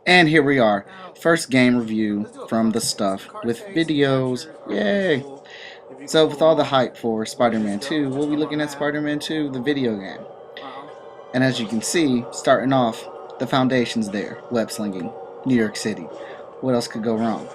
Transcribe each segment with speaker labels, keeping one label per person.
Speaker 1: And here we are, first game review from the stuff with videos. Yay! So with all the hype for Spider-Man 2, we'll be looking at Spider-Man 2, the video game. And as you can see, starting off, the foundation's there. Web slinging, New York City. What else could go wrong?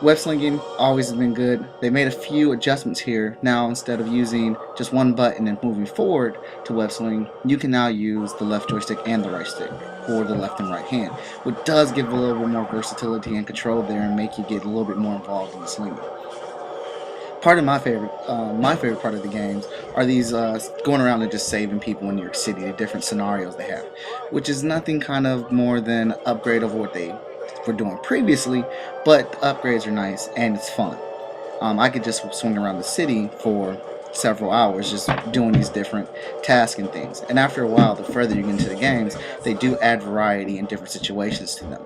Speaker 1: Web slinging always has been good. They made a few adjustments here. Now instead of using just one button and moving forward to web sling, you can now use the left joystick and the right stick, or the left and right hand, which does give a little bit more versatility and control there and make you get a little bit more involved in the slinging. Part of my favorite part of the games are these going around and just saving people in New York City, the different scenarios they have, which is nothing kind of more than upgrade over what they were doing previously, but the upgrades are nice and it's fun. I could just swing around the city for several hours just doing these different tasks and things. And after a while, the further you get into the games, they do add variety and different situations to them.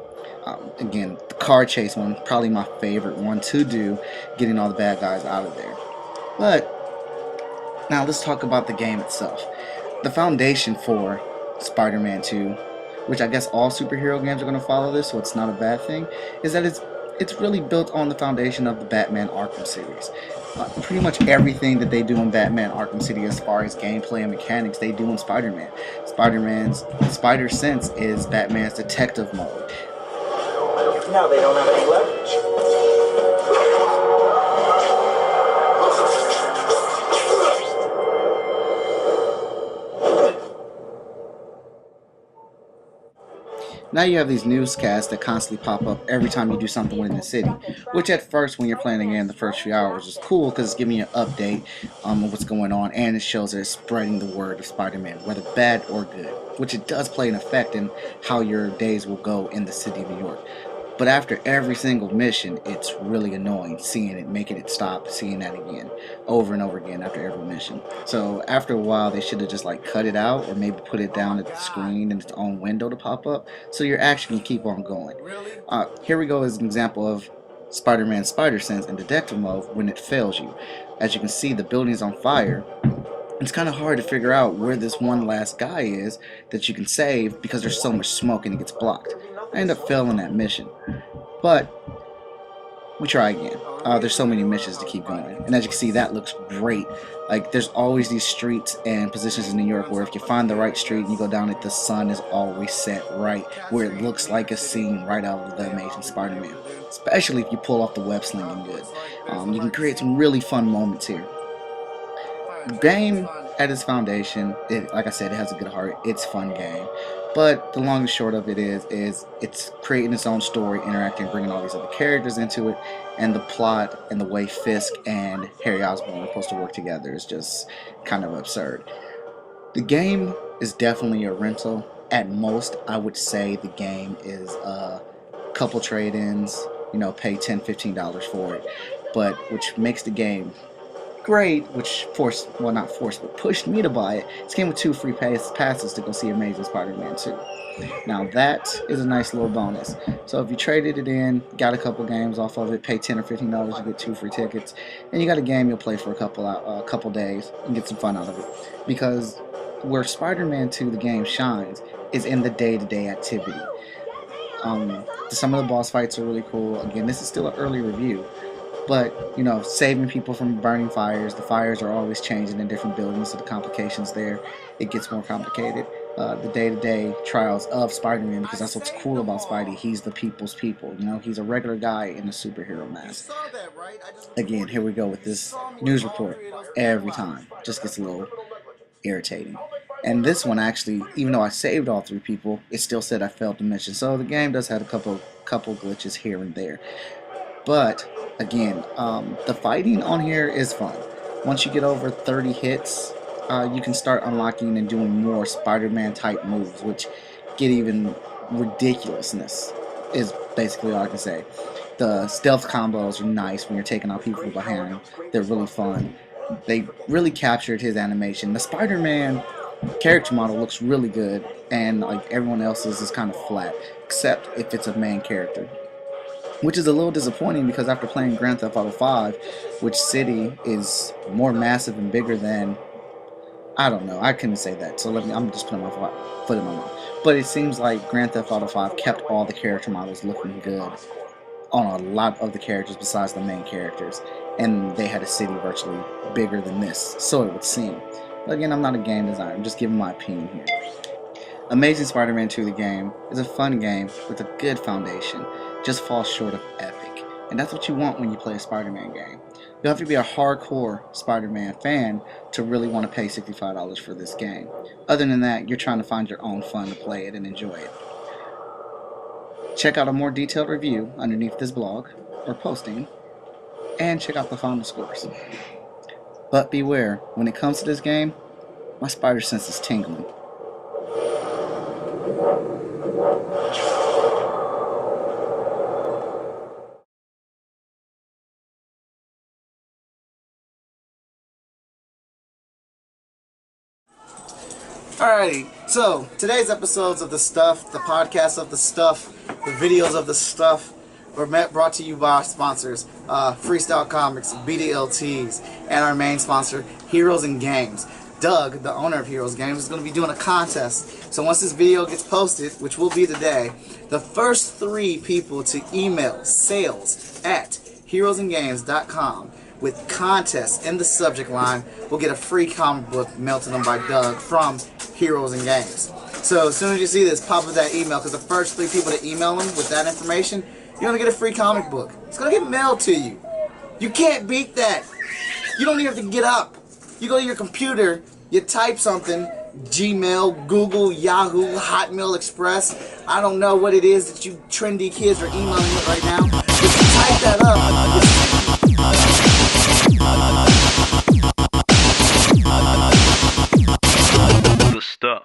Speaker 1: Again, the car chase one, probably my favorite one to do, getting all the bad guys out of there. But now let's talk about the game itself. The foundation for Spider-Man 2, which I guess all superhero games are going to follow this, so it's not a bad thing, is that it's really built on the foundation of the Batman Arkham series. Pretty much everything that they do in Batman Arkham City as far as gameplay and mechanics, they do in Spider-Man. Spider-Man's Spider Sense is Batman's detective mode.
Speaker 2: Now they don't have any leverage.
Speaker 1: Now you have these newscasts that constantly pop up every time you do something within the city, which at first when you're playing the game the first few hours is cool because it's giving you an update of what's going on, and it shows that it's spreading the word of Spider-Man, whether bad or good, which it does play an effect in how your days will go in the city of New York. But after every single mission, it's really annoying seeing it, making it stop, seeing that again, over and over again after every mission. So after a while, they should have just like cut it out or maybe put it down at the screen in its own window to pop up, so your action can keep on going. Here we go as an example of Spider-Man's Spider Sense in detective mode when it fails you. As you can see, the building's on fire. It's kind of hard to figure out where this one last guy is that you can save because there's so much smoke and it gets blocked. I end up failing that mission, but we try again. There's so many missions to keep going, and as you can see, that looks great. Like, there's always these streets and positions in New York where if you find the right street and you go down it, the sun is always set right where it looks like a scene right out of the Amazing Spider-Man, especially if you pull off the web slinging good. You can create some really fun moments here. The game at its foundation, like I said, it has a good heart. It's a fun game. But the long and short of it is it's creating its own story, interacting, bringing all these other characters into it, and the plot and the way Fisk and Harry Osborn are supposed to work together is just kind of absurd. The game is definitely a rental. At most, I would say the game is a couple trade-ins, pay $10, $15 for it, but which makes the game great, which pushed me to buy it. This came with 2 free passes to go see Amazing Spider-Man 2. Now that is a nice little bonus. So if you traded it in, got a couple games off of it, pay $10 or $15, you get 2 free tickets, and you got a game you'll play for a couple days and get some fun out of it. Because where Spider-Man 2, the game, shines is in the day-to-day activity. Some of the boss fights are really cool. Again, this is still an early review. But, saving people from burning fires. The fires are always changing in different buildings, so the complications there, it gets more complicated. The day-to-day trials of Spider-Man, because that's what's cool about Spidey. He's the people's people. He's a regular guy in a superhero mask. Again, here we go with this news report every time. Just gets a little irritating. And this one actually, even though I saved all 3 people, it still said I failed to mention. So the game does have a couple glitches here and there. But again, the fighting on here is fun. Once you get over 30 hits, you can start unlocking and doing more Spider-Man type moves, which get even ridiculousness, is basically all I can say. The stealth combos are nice when you're taking out people behind. They're really fun. They really captured his animation. The Spider-Man character model looks really good, and like everyone else's is kind of flat, except if it's a main character. Which is a little disappointing because after playing Grand Theft Auto 5, which city is more massive and bigger than, I don't know, I couldn't say that, so I'm just putting my foot in my mouth. But it seems like Grand Theft Auto 5 kept all the character models looking good on a lot of the characters besides the main characters, and they had a city virtually bigger than this, so it would seem. But again, I'm not a game designer, I'm just giving my opinion here. Amazing Spider-Man 2 the game is a fun game with a good foundation, just falls short of epic, and that's what you want when you play a Spider-Man game. You have to be a hardcore Spider-Man fan to really want to pay $65 for this game. Other than that, you're trying to find your own fun to play it and enjoy it. Check out a more detailed review underneath this blog or posting, and check out the final scores. But beware, when it comes to this game, my spider sense is tingling. Alrighty, so today's episodes of The Stuff, the podcast of The Stuff, the videos of The Stuff, were brought to you by our sponsors, Freestyle Comics, BDLTs, and our main sponsor, Heroes and Games. Doug, the owner of Heroes Games, is going to be doing a contest. So once this video gets posted, which will be today, the first 3 people to email sales@heroesandgames.com with contest in the subject line will get a free comic book mailed to them by Doug from Heroes and Games. So as soon as you see this, pop up that email, because the first 3 people to email them with that information, you're going to get a free comic book. It's going to get mailed to you. You can't beat that. You don't even have to get up. You go to your computer, you type something, Gmail, Google, Yahoo, Hotmail Express, I don't know what it is that you trendy kids are emailing with right now. Just type that up.
Speaker 3: The Stuff.